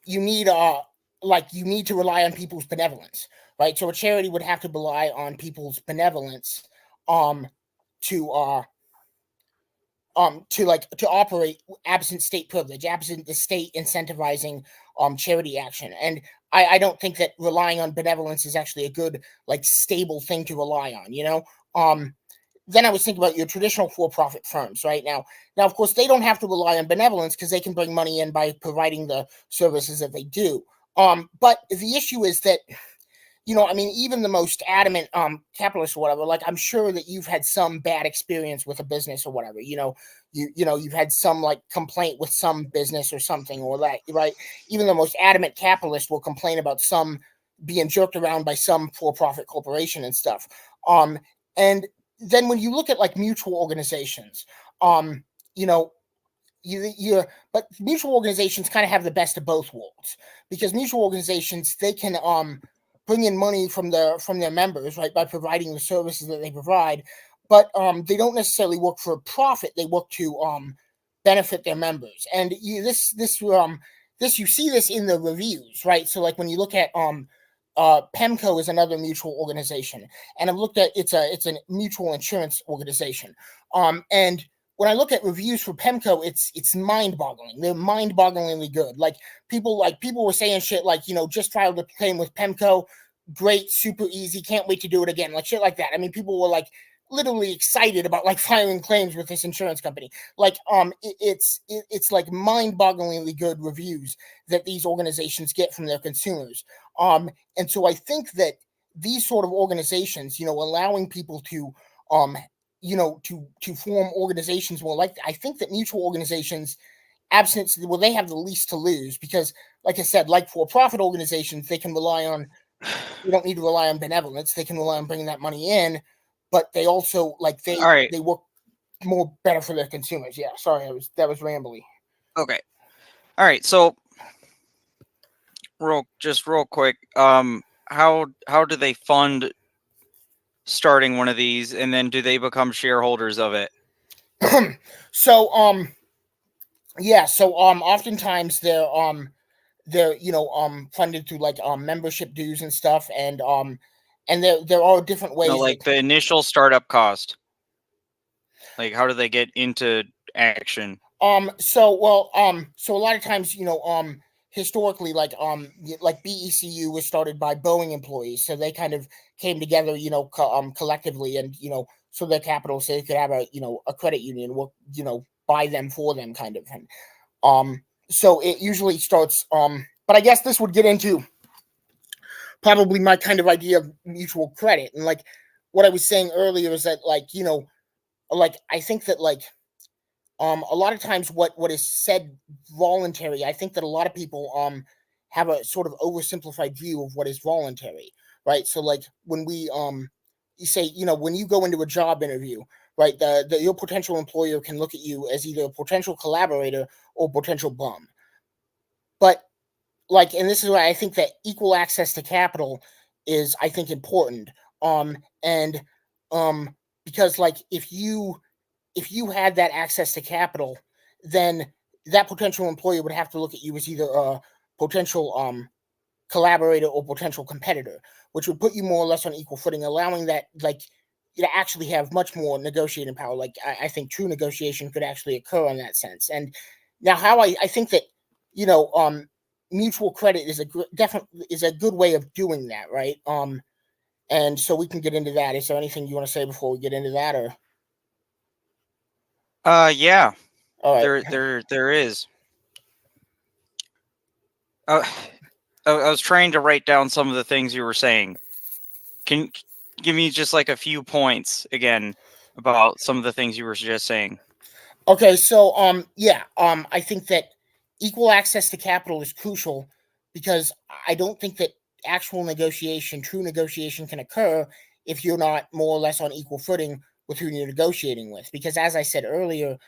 you need you need to rely on people's benevolence, right? So a charity would have to rely on people's benevolence um to to operate absent state privilege, absent the state incentivizing charity action. And I don't think that relying on benevolence is actually a good stable thing to rely on, you know. Then I was thinking about your traditional for-profit firms, right? Now of course they don't have to rely on benevolence because they can bring money in by providing the services that they do. But the issue is that, you know, I mean, even the most adamant capitalist or whatever, like I'm sure that you've had some bad experience with a business or whatever. You know, you've had some like complaint with some business or something or that, right? Even the most adamant capitalist will complain about some being jerked around by some for-profit corporation and stuff. And then when you look at like mutual organizations, you know, but mutual organizations kind of have the best of both worlds, because mutual organizations, they can bring in money from their members, right, by providing the services that they provide, but they don't necessarily work for a profit. They work to benefit their members. And this you see this in the reviews, right? So like when you look at PEMCO is another mutual organization, and I've looked at it's a mutual insurance organization. And when I look at reviews for PEMCO, it's mind-boggling. They're mind-bogglingly good. People were saying shit like, you know, just filed a claim with PEMCO, great, super easy, can't wait to do it again, like shit like that. I mean, people were like literally excited about like filing claims with this insurance company. It's like mind-bogglingly good reviews that these organizations get from their consumers. And so I think that these sort of organizations, you know, allowing people to um to form organizations more like that. I think that mutual organizations, absence, well, they have the least to lose, because like I said, like for-profit organizations, they can rely on, you don't need to rely on benevolence, they can rely on bringing that money in, but they also All right. they work more better for their consumers. Yeah, sorry, that was rambly. Okay. All right. So real quick, how do they fund starting one of these, and then do they become shareholders of it? So yeah, so oftentimes they're funded through membership dues and stuff, and there are different No, ways that. like the initial startup cost. Like, how do they get into action? So a lot of times, you know, historically, like BECU was started by Boeing employees, so they kind of came together, you know, collectively, and you know, so their capital, so they could have a, you know, a credit union work, you know, buy them for them, kind of. And so it usually starts, but I guess this would get into probably my kind of idea of mutual credit. And like what I was saying earlier is that, like, you know, like I think that a lot of times what is said voluntary, I think that a lot of people have a sort of oversimplified view of what is voluntary, right? So like when we you say, you know, when you go into a job interview, right, your potential employer can look at you as either a potential collaborator or potential bum. But like, and this is why I think that equal access to capital is, I think, important. And um because like if you had that access to capital, then that potential employer would have to look at you as either a potential collaborator or potential competitor, which would put you more or less on equal footing, allowing that you to actually have much more negotiating power. Like I think true negotiation could actually occur in that sense. And now how I think that, you know, mutual credit is definitely is a good way of doing that, right? And so we can get into that. Is there anything you want to say before we get into that, or Yeah, all right? there is. Uh, I was trying to write down some of the things you were saying. Can give me just like a few points again about some of the things you were just saying. Okay, so yeah, I think that equal access to capital is crucial, because I don't think that actual negotiation, true negotiation, can occur if you're not more or less on equal footing with who you're negotiating with. Because as I said earlier,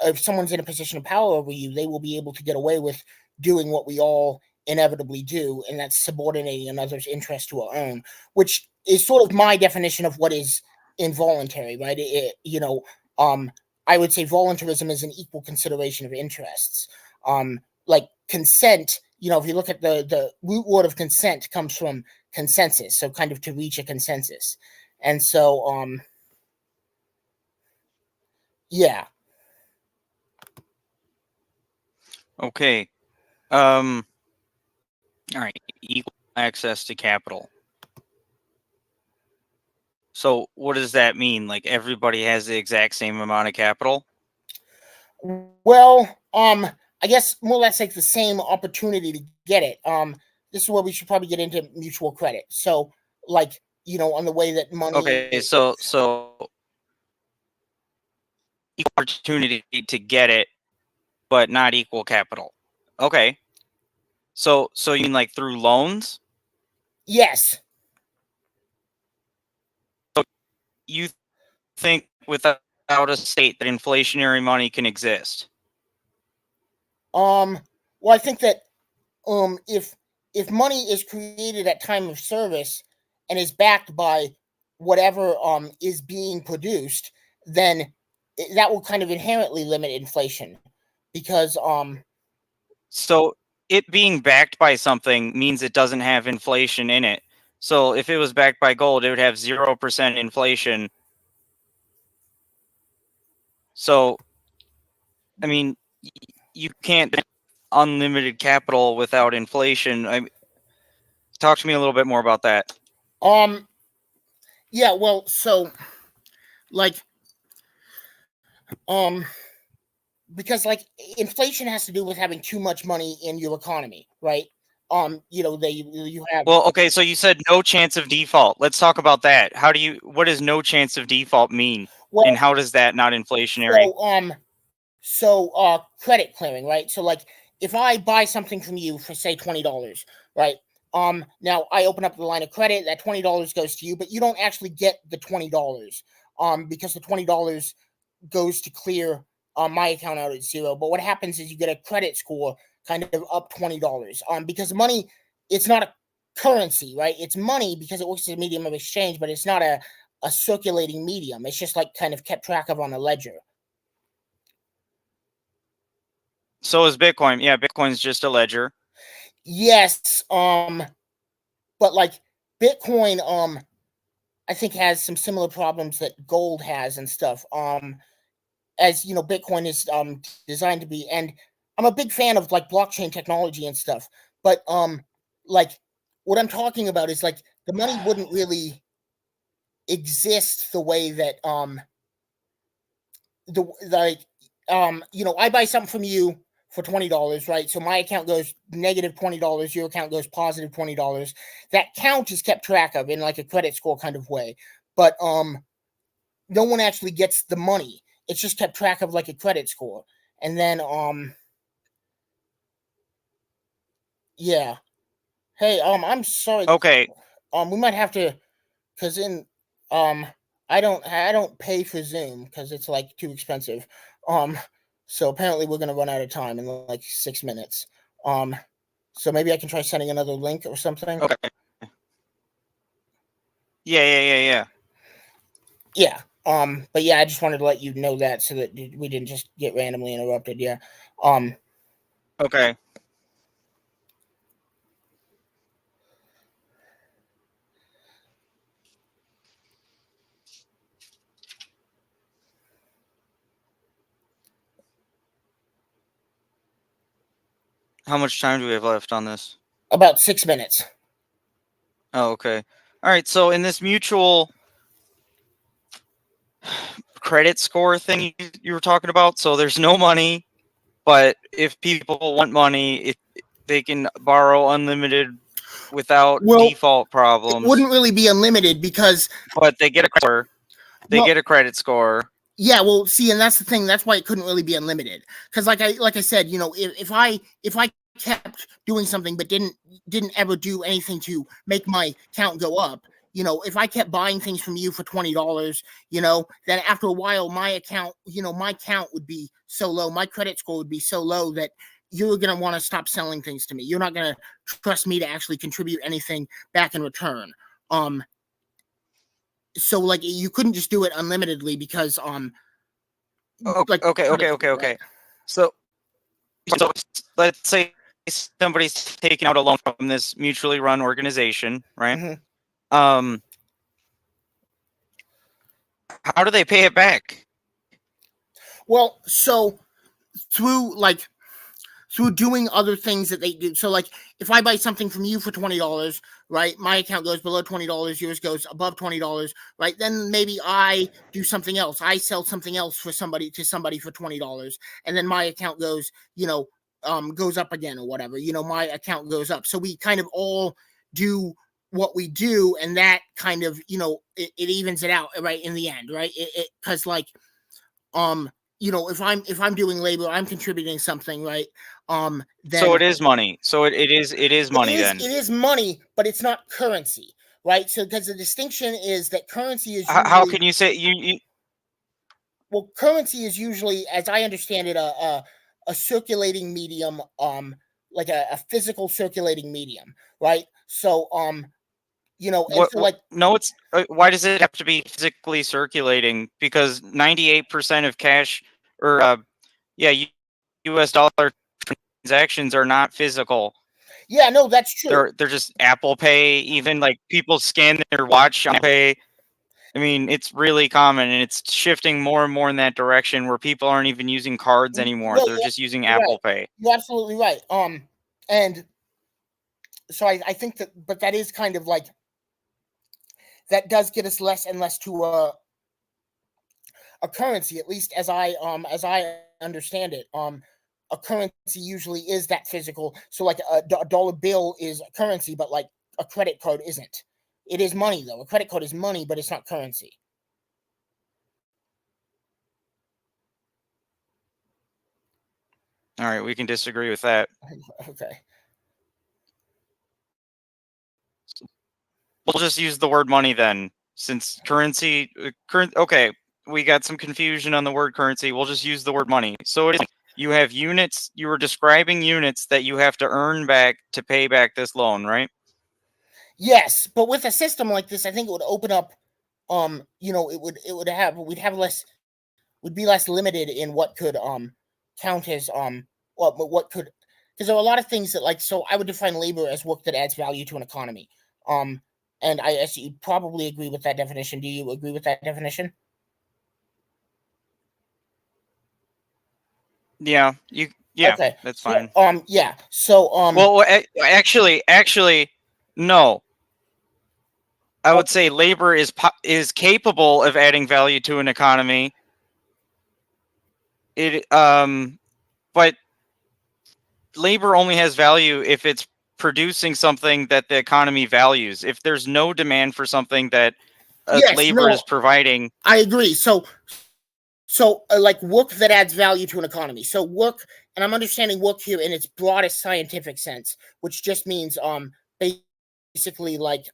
if someone's in a position of power over you, they will be able to get away with doing what we all inevitably do, and that's subordinating another's interest to our own, which is sort of my definition of what is involuntary, right? You know, I would say voluntarism is an equal consideration of interests. Like consent if you look at the root word of consent comes from consensus, so kind of to reach a consensus. And so yeah. Okay. All right. Equal access to capital. So what does that mean? Like everybody has the exact same amount of capital? Well, I guess more or less like the same opportunity to get it. This is where we should probably get into mutual credit. So, like, on the way that money. Okay, so equal opportunity to get it, but not equal capital. Okay. So you mean like through loans? Yes. So you think without a state that inflationary money can exist? Well, I think that if money is created at time of service and is backed by whatever is being produced, then that will kind of inherently limit inflation, because So it being backed by something means it doesn't have inflation in it. So if it was backed by gold, it would have 0% inflation. So, I mean, you can't unlimited capital without inflation. Talk to me a little bit more about that. Yeah, well, so like because like inflation has to do with having too much money in your economy, right? You have. Well, okay, so you said no chance of default. Let's talk about that. What does no chance of default mean? Well, and how does that not inflationary? So credit clearing, right? So like if I buy something from you for say $20, right? Now I open up the line of credit, that $20 goes to you, but you don't actually get the $20 because the $20 goes to clear my account out at zero. But what happens is you get a credit score kind of up $20 because money, it's not a currency, right? It's money because it works as a medium of exchange, but it's not a circulating medium. It's just like kind of kept track of on a ledger. So is Bitcoin. Yeah, Bitcoin's just a ledger. Yes, but like Bitcoin, I think has some similar problems that gold has and stuff. As you know, Bitcoin is designed to be, and I'm a big fan of like blockchain technology and stuff. But like what I'm talking about is like the money wouldn't really exist the way that I buy something from you for $20, right? So my account goes negative $20, your account goes positive $20. That count is kept track of in like a credit score kind of way. But no one actually gets the money. It's just kept track of like a credit score. And then yeah. Hey, I'm sorry. Okay. We might have to, cuz in I don't pay for Zoom cuz it's like too expensive. So apparently we're going to run out of time in like 6 minutes. So maybe I can try sending another link or something. Okay. Yeah. Yeah. But yeah, I just wanted to let you know that so that we didn't just get randomly interrupted. Yeah. Okay. How much time do we have left on this? About 6 minutes. Oh, okay. All right. So in this mutual credit score thing you were talking about, so there's no money, but if people want money, they can borrow unlimited without default problems. It wouldn't really be unlimited because, but they get a score. They get a credit score. Yeah, well, see, and that's the thing. That's why it couldn't really be unlimited. Because, like I said, if I kept doing something but didn't ever do anything to make my count go up, if I kept buying things from you for $20, then after a while, my account, my count would be so low, my credit score would be so low that you're going to want to stop selling things to me. You're not going to trust me to actually contribute anything back in return. So like you couldn't just do it unlimitedly because okay. So let's say somebody's taking out a loan from this mutually run organization, right? Mm-hmm. How do they pay it back? Well, so through doing other things that they do. So like if I buy something from you for $20, right, my account goes below $20, yours goes above $20, right? Then maybe I do something else. I sell something else for somebody for $20, and then my account goes, goes up again or whatever. My account goes up. So we kind of all do what we do, and that kind of, it evens it out, right, in the end, right? Because if I'm doing labor, I'm contributing something, right? Then So it is money. So it is money then. It is money, but it's not currency, right? So because the distinction is that currency is usually, how can you say you well, currency is usually, as I understand it, a circulating medium, like a physical circulating medium, right? So no, it's why does it have to be physically circulating? Because 98% of cash or US dollar transactions are not physical. Yeah, no, that's true. They're just Apple Pay. Even like people scan their watch on Pay. I mean, it's really common, and it's shifting more and more in that direction where people aren't even using cards anymore. No, They're just using you're Apple right. Pay. You're absolutely right. And so I think that, but that is kind of like, that does get us less and less to a currency, at least as I understand it. A currency usually is that physical. So like a dollar bill is a currency, but like a credit card isn't. It is money though. A credit card is money, but it's not currency. All right, we can disagree with that. Okay. We'll just use the word money then, since currency. Okay, we got some confusion on the word currency. We'll just use the word money. So it is. You have units. You were describing units that you have to earn back to pay back this loan, right? Yes, but with a system like this, I think it would open up. We'd be less limited in what could count as what could, because there are a lot of things that, like, so I would define labor as work that adds value to an economy. And I guess you probably agree with that definition. Do you agree with that definition? Yeah, Okay. that's So, fine. yeah. So, well, actually, no. I would say labor is capable of adding value to an economy. But labor only has value if it's producing something that the economy values. If there's no demand for something that labor is providing, I agree. So like work that adds value to an economy. So work, and I'm understanding work here in its broadest scientific sense, which just means basically like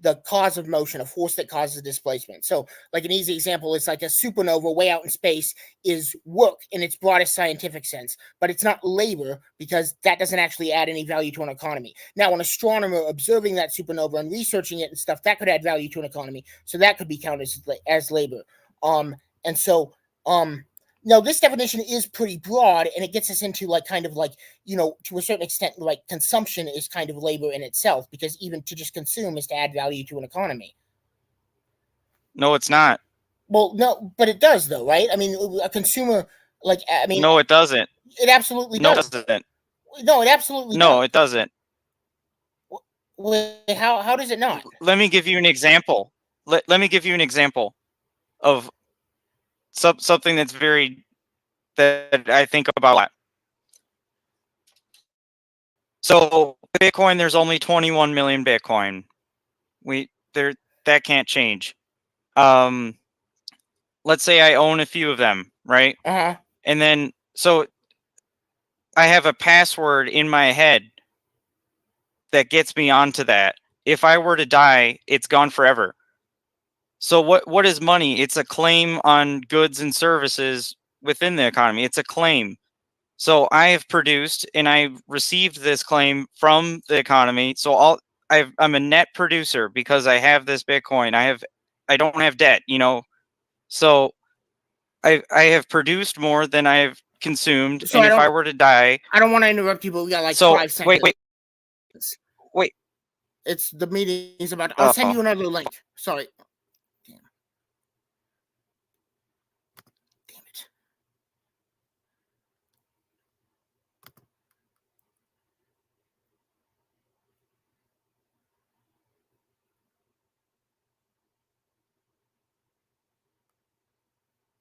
the cause of motion, a force that causes displacement. So like an easy example is like a supernova way out in space is work in its broadest scientific sense, but it's not labor because that doesn't actually add any value to an economy. Now, an astronomer observing that supernova and researching it and stuff, that could add value to an economy. So that could be counted as labor. And so now this definition is pretty broad, and it gets us into like kind of like, to a certain extent, like consumption is kind of labor in itself, because even to just consume is to add value to an economy. No, it's not. Well, no, but it does though, right? I mean, a consumer, like, I mean, no, it doesn't. It absolutely does. No, it doesn't. No, it absolutely no, it doesn't. How does it not? Let me give you an example. Let me give you an example of something that's that I think about a lot. So Bitcoin, there's only 21 million Bitcoin. That can't change. Let's say I own a few of them, right? Uh-huh. And then so I have a password in my head that gets me onto that. If I were to die, it's gone forever. So what is money? It's a claim on goods and services within the economy. It's a claim. So I have produced and I've received this claim from the economy. So I'm a net producer because I have this Bitcoin. I don't have debt, So I have produced more than I've consumed, So and if I were to die, I don't want to interrupt you, but we got like so 5 seconds. wait. It's the meeting's about. I'll send you another link. Sorry. Damn it.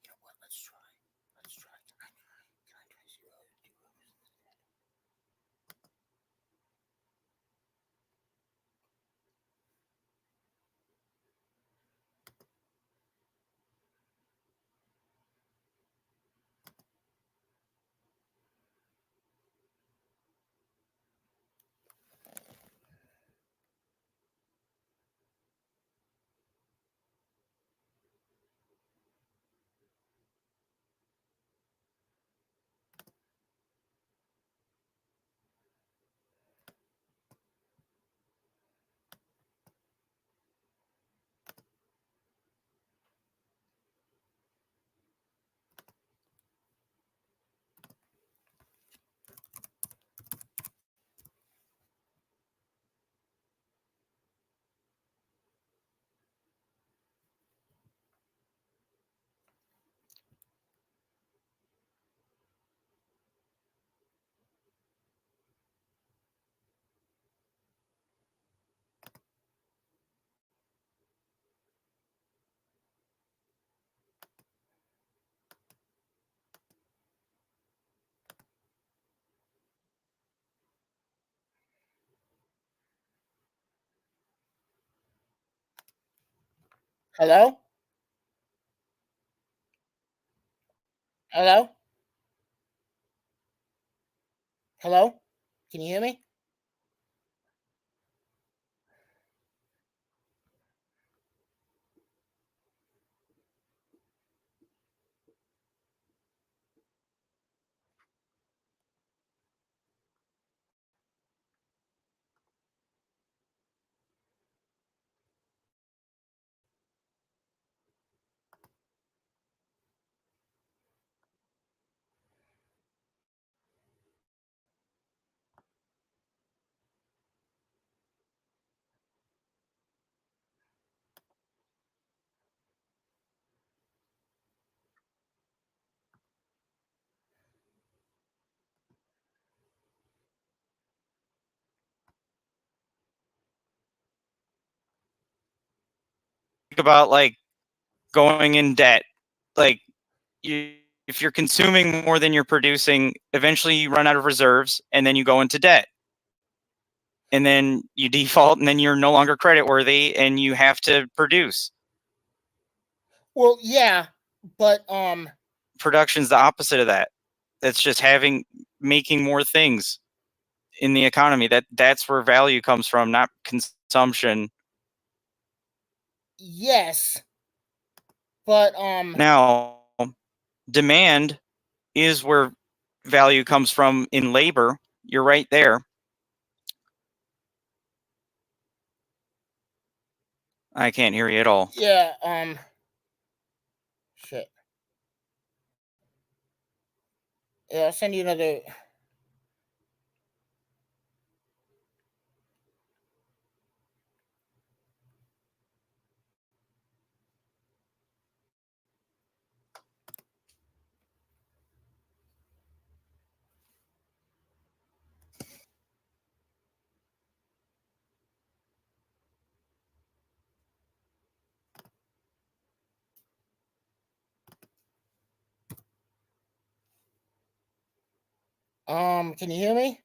You know what? Let's try. Can I try 0? Hello? Hello? Hello? Can you hear me? About like going in debt. Like if you're consuming more than you're producing, eventually you run out of reserves and then you go into debt. And then you default and then you're no longer credit worthy and you have to produce. Well, yeah, but production's the opposite of that. That's just making more things in the economy. That's where value comes from, not consumption. Yes. But now demand is where value comes from in labor. You're right there. I can't hear you at all. Yeah, shit. Yeah, I'll send you another. Can you hear me?